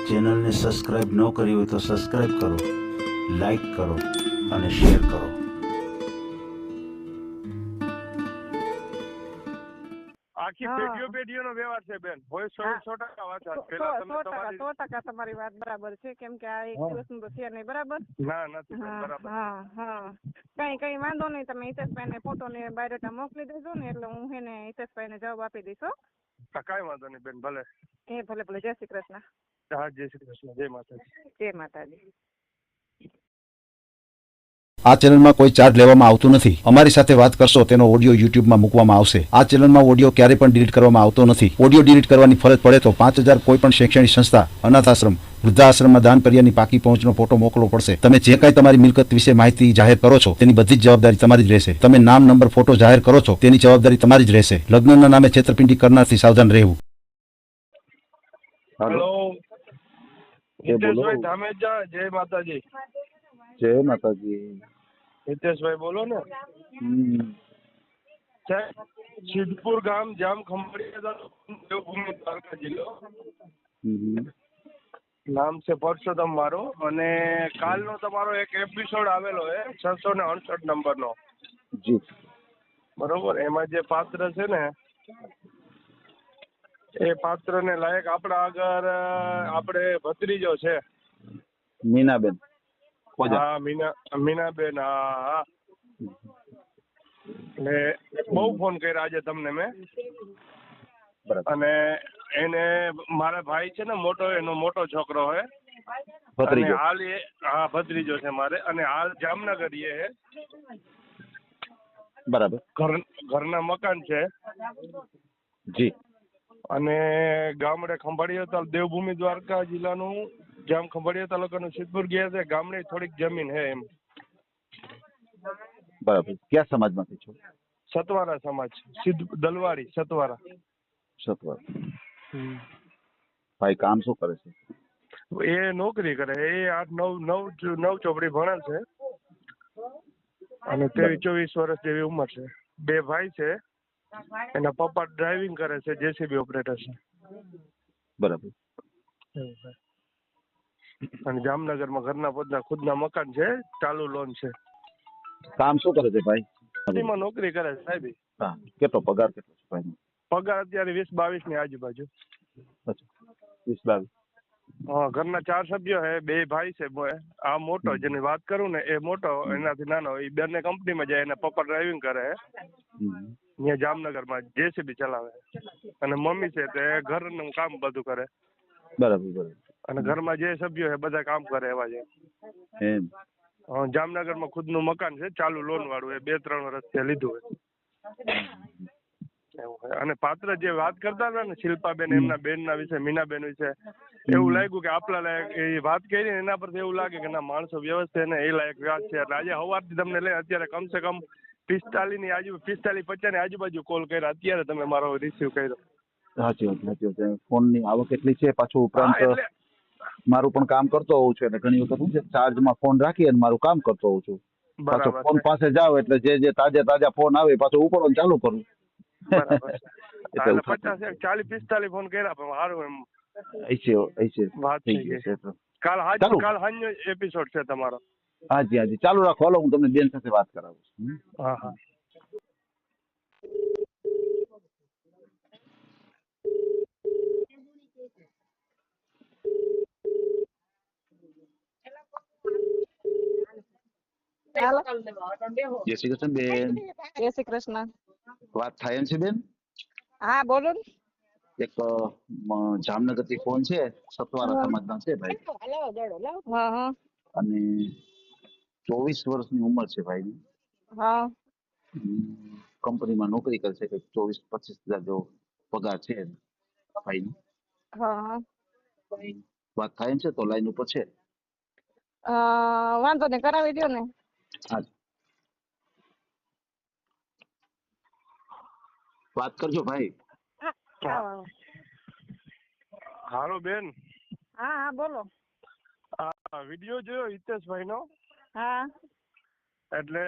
ચેનલને સબસ્ક્રાઇબ ન કરી હોય તો સબસ્ક્રાઇબ કરો, લાઈક કરો અને શેર કરો. આખી પેઢીઓનો વ્યવહાર છે બેન. હોય 100% વાત છે. પેલા તમે તમારી 100% તમારી વાત બરાબર છે, કેમ કે આ એક દિવસનું તો છે નહીં, બરાબર? ના નથી બેન, બરાબર. હા કઈ વાંધો નહીં, તમે હિતેશભાઈને ફોટો ને બાયોડેટા મોકલી દેજો ને, એટલે હું એને હિતેશભાઈને જવાબ આપી દઈશ. કાંઈ વાંધો નહીં બેન, ભલે. ભલે. જય શ્રી કૃષ્ણ. હા, જય શ્રી કૃષ્ણ. જય માતાજી. જય માતાજી. આ ચેનલમાં કોઈ ચાર્જ લેવામાં આવતું નથી. અમારી સાથે વાત કરશો તેનો ઓડિયો યુટ્યુબમાં મૂકવામાં આવશે. આ ચેનલમાં ઓડિયો ક્યારેય પણ ડિલીટ કરવામાં આવતો નથી. ઓડિયો ડિલીટ કરવાની ફરજ પડે તો 5000 કોઈ પણ શૈક્ષણિક સંસ્થા, અનાથ આશ્રમ, વૃદ્ધાશ્રમમાં દાન કર્યાની પાકી પહોંચનો ફોટો મોકલવો પડશે. તમે જે કાંઈ તમારી મિલકત વિશે માહિતી જાહેર કરો છો તેની બધી જ જવાબદારી તમારી જ રહેશે. તમે નામ, નંબર, ફોટો જાહેર કરો છો તેની જવાબદારી તમારી જ રહેશે. લગ્નના નામે છેતરપિંડી કરનારથી સાવધાન રહેવું. હેલો, હિતેશભાઈ ધામેજા. જય માતાજી. જય માતાજી. હિતેશભાઈ બોલો ને. સિદ્ધપુર ગામ, જામ ખંભાળિયા, દેવભૂમિ, દ્વારકા જિલ્લો. નામ છે પરસોત્તમ મારો. અને કાલનો તમારો એક એપિસોડ આવેલો છે 668 નંબરનો. જી બરોબર. એમાં જે પાત્ર છે ને, એ પાત્રને લાયક આપણા આગળ આપણે ભત્રીજો છે મીનાબેન. હા, મીનાબેન. હા. એટલે બહુ ફોન કર્યા આજે તમને મેં. અને એને મારા ભાઈ છે ને મોટો, એનો મોટો છોકરો હે. ભત્રીજો. હાલ હા, ભત્રીજો છે મારે. અને હાલ જામનગર એ હે. બરાબર. ઘરના મકાન છે. જી. અને ગામડે ખંભાળિયા તાલુકા, દેવભૂમિ, દ્વારકા જિલ્લાનું જામ ખંભાળિયા તાલુકાનું સિદ્ધપુર ગયા છે. ગામડે થોડીક જમીન હે એમ. બરાબર. કયા સમાજમાંથી છો? સતવારા સમાજ, દલવાડી સતવારા. સતવાર. ભાઈ કામ શું કરે છે? એ નોકરી કરે. એ 8-9 ચોપડી ભણેલ છે. અને 23-24 વર્ષ જેવી ઉંમર છે. 2 ભાઈ છે. એના પપ્પા ડ્રાઇવિંગ કરે છે, જેસીબી ઓપરેટર છે. બરાબર. અને જામનગરમાં ઘરના પોતાના ખુદના મકાન છે, ચાલુ લોન છે. કામ શું કરે છે ભાઈ? એમાં નોકરી કરે છે સાહેબ. હા. કેટલો પગાર કેટલો છે ભાઈ? પગાર અત્યારે 20-22 ની આજુબાજુ. અચ્છા, 20-22. હા. ઘરના 4 સભ્યો હે. 2 ભાઈ છે. આ મોટો જેની વાત કરું ને, એ મોટો. એનાથી નાનો એ બંને કંપનીમાં જાય. એના પપ્પા ડ્રાઇવિંગ કરે છે અહીંયા જામનગરમાં, જેસીબી ચલાવે. અને મમ્મી છે તે ઘરનું કામ બધું કરે. બરાબર. અને ઘરમાં જે સભ્યો છે બધા કામ કરે એવા છે. એમ. જામનગરમાં ખુદનું મકાન છે, ચાલુ લોન વાળું. એ 2-3 વર્ષથી લીધું હોય એવું છે. અને પાત્ર જે વાત કરતા હતા ને, શિલ્પાબેન, એમના બેનના વિશે, મીનાબેન વિશે, એવું લાગ્યું કે આપણા લાયક એ વાત કરી ને, એના પરથી એવું લાગે કે ના, માણસો વ્યવસ્થિત ને એ લાયક વાત છે. એટલે આજે સવારથી તમને લઈ અત્યારે કમસે કમ 45-50 ની આજુબાજુ કોલ કર્યા. અત્યારે તમે મારો રિસીવ કર્યો. સાચી વાત. ફોન ની આવક એટલી છે. પાછું ઉપરાંત મારું પણ કામ કરતો હોઉં છું. એટલે ઘણી વખત હું છે ચાર્જમાં ફોન રાખી અને મારું કામ કરતો હોઉં છું. પાછો ફોન પાસે જાવ એટલે જે તાજા ફોન આવે પાછો ઉપડવાનું ચાલુ કરું. બરાબર. એટલે 50-40-45 ફોન કર્યા, પણ સારું એમ વાત થઈ ગઈ. કાલ સાંજનો એપિસોડ છે તમારો. હાજી. ચાલુ રાખો. હાલો, હું તમને બેન સાથે વાત કરાવું છું. હા. જય શ્રી કૃષ્ણ બેન. જય શ્રી કૃષ્ણ. વાત થાય એમ છે બેન? હા, બોલો ને. એક જામનગર થી ફોન છે, સતવારા સમાજના છે ભાઈ. અને 24 વર્ષની ઉંમર છે ભાઈ. હા. કંપનીમાં નોકરી કરે છે. 24-25 હજાર જેવો પગાર છે ભાઈ. હા. વાત થાય એમ છે તો લાઈન ઉપર છે. વાંધો નહીં, કરાવી દો ને. હા, વાત કરજો ભાઈ. હાલો બેન. હા, બોલો. વિડીયો જોયો હિતેશભાઈ નો? હા. એટલે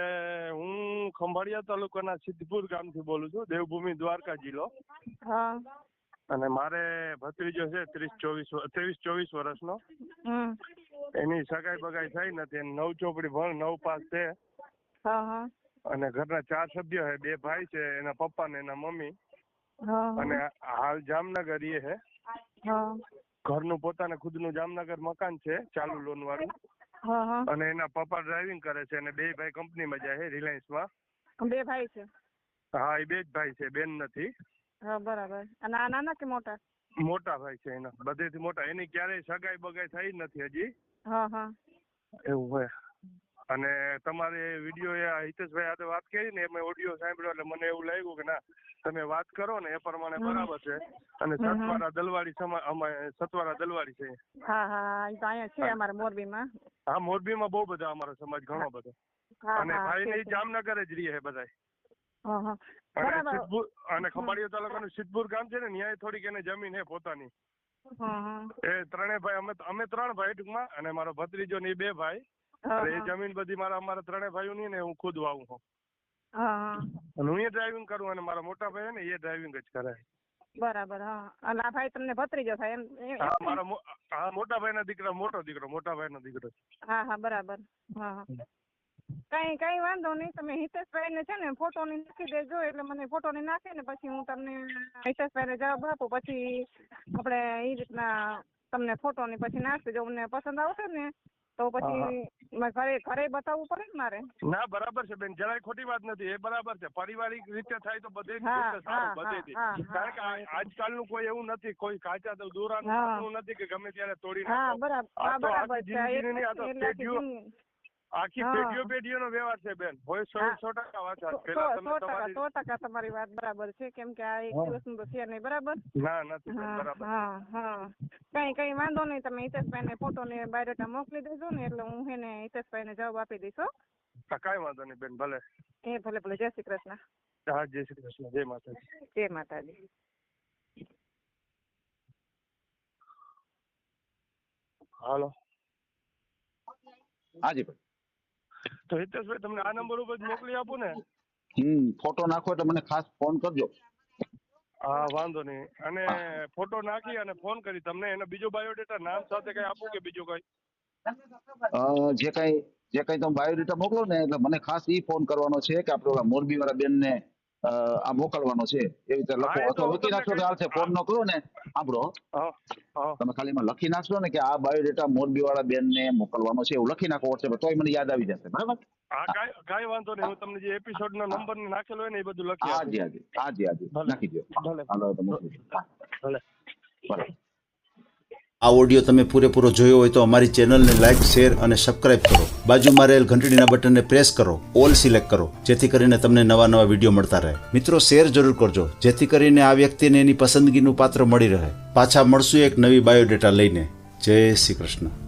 હું ખંભાળિયા તાલુકાના સિદ્ધપુર ગામથી બોલું છું, દેવભૂમિ, દ્વારકા જિલ્લો. હા. અને મારે ભત્રીજો છે 23-24 વર્ષનો. એની સગાઈ બગાઈ થઈ નથી. 9 ચોપડી ભણ, 9 પાસ છે. હા હા. અને ઘરના 4 સભ્યો છે, 2 ભાઈ છે, એના પપ્પા ને એના મમ્મી. અને હાલ જામનગર એ છે. ઘરનું પોતાને ખુદનું જામનગર મકાન છે, ચાલુ લોન વાળું. અને એના પપ્પા ડ્રાઇવિંગ કરે છે અને 2 ભાઈ કંપનીમાં જાય છે, રિલાયન્સમાં. 2 ભાઈ છે? હા, એ 2 જ ભાઈ છે, બેન નથી. હા, બરાબર. અને આ નાના કે મોટા? મોટા ભાઈ છે એના, બધેથી મોટા. એની ક્યારેય સગાઈ બગાઈ થઈ નથી હજી. હા હા. એવું હોય. અને તમારે વિડીયો હિતેશભાઈ સાથે વાત કરી ને, મેં ઓડિયો સાંભળ્યો એટલે મને એવું લાગ્યું કે ના, તમે વાત કરો ને એ પ્રમાણે બરાબર છે. અને સતવારા દલવાડી છે. હા હા, એ તો અહીંયા છે અમારા મોરબીમાં. હા, મોરબીમાં બહુ બધા અમારો સમાજ ઘણો બધો. અને ભાઈ ને જામનગર જ રહે બધા. અને ખંભાળિયા તાલુકાનું સિદ્ધપુર ગામ છે ને, ન્યાય થોડીક એને જમીન છે પોતાની. એ 3 ભાઈ, અમે 3 ભાઈ ટૂંકમાં, અને મારો ભત્રીજો ને 2 ભાઈ. એ જમીન બધી અમારા 3 ભાઈઓ ની ને, હું ખુદ વાવું છું. અને હું એ ડ્રાઇવિંગ કરું, અને મારા મોટા ભાઈ ને એ ડ્રાઇવિંગ જ કરે. બરાબર. હા. અને આ ભાઈ તમને ભત્રીજો થાય એમ? હા, મોટા ભાઈ ના દીકરા, મોટા ભાઈ નો દીકરો. હા હા, બરાબર. હા. કઈ વાંધો નહીં. તમે હિતેશભાઈ ને છે ને ફોટો ની નાખી દેજો, એટલે મને ફોટો ની નાખે ને પછી હું તમને હિતેશભાઈ ને જવાબ આપું. પછી આપણે એ રીતના તમને ફોટો ની પછી નાખી દેજો. અમને પસંદ આવશે ને તો પછી ઘરે બતાવવું પડે ને મારે? ના, બરાબર છે બેન, જરાય ખોટી વાત નથી. એ બરાબર છે. પારિવારિક રીતે થાય તો બધે બધેથી. કારણ કે આજકાલનું કોઈ એવું નથી, કોઈ કાચા તો દોરાનું નથી કે ગમે ત્યારે તોડી નાખો. બરાબર. આખી પેઢીઓનો વ્યવહાર છે બેન. હોય 100% વાત છે. 100% તમારી વાત બરાબર છે. કેમ કે આ એક દિવસનું તો છે નહીં. બરાબર? ના, નથી બરાબર. હા. કઈ વાંધો નહીં. તમે હિતેશભાઈ ને ફોટો ને બાયોડેટા મોકલી દેજો ને, એટલે હું એને હિતેશભાઈ ને જવાબ આપી દઈશ. કઈ વાંધો નહીં બેન, ભલે. ભલે. જય શ્રી કૃષ્ણ. હા, જય શ્રી કૃષ્ણ. જય માતાજી. જય માતાજી. હાલો. હાજી ભાઈ. તો હિતેશભાઈ, તમને આ નંબર ઉપર મોકલી આપું ને? ફોટો નાખો એટલે મને ખાસ ફોન કરજો. હા, વાંધો નહીં. અને ફોટો નાખી અને ફોન કરી તમને એનો બીજો બાયોડેટા નામ સાથે કઈ આપું કે બીજું કઈ? જે કઈ તમે બાયોડેટા મોકલો ને, એટલે મને ખાસ ઈ ફોન કરવાનો છે કે આપણે મોરબી વાળા બેન ને આ મોકલવાનો છે, એવી રીતે લખો. અથવા લખી નાખશો તો ચાલશે. ફોન ન કરો ને, સાંભળો, તમે ખાલી એમાં લખી નાખશો ને કે આ બાયોડેટા મોરબી વાળા બેન ને મોકલવાનો છે, એવું લખી નાખો વોટ્સએપ, તોય મને યાદ આવી જશે. બરાબર? હા, કઈ વાંધો નહીં. હું તમને જે એપિસોડ નો નંબર નાખેલો હોય ને એ બધું લખી આપું. હાજી નાખી દો. હાલો, ભલે. આ ઓડિયો તમે પૂરેપૂરો જોયો હોય તો અમારી ચેનલને લાઇક, શેર અને સબસ્ક્રાઇબ કરો. બાજુમાં રહેલ ઘંટડીના બટનને પ્રેસ કરો, ઓલ સિલેક્ટ કરો, જેથી કરીને તમને નવા વિડીયો મળતા રહે. મિત્રો, શેર જરૂર કરજો, જેથી કરીને આ વ્યક્તિને એની પસંદગીનું પાત્ર મળી રહે. પાછા મળશું એક નવી બાયોડેટા લઈને. જય શ્રી કૃષ્ણ.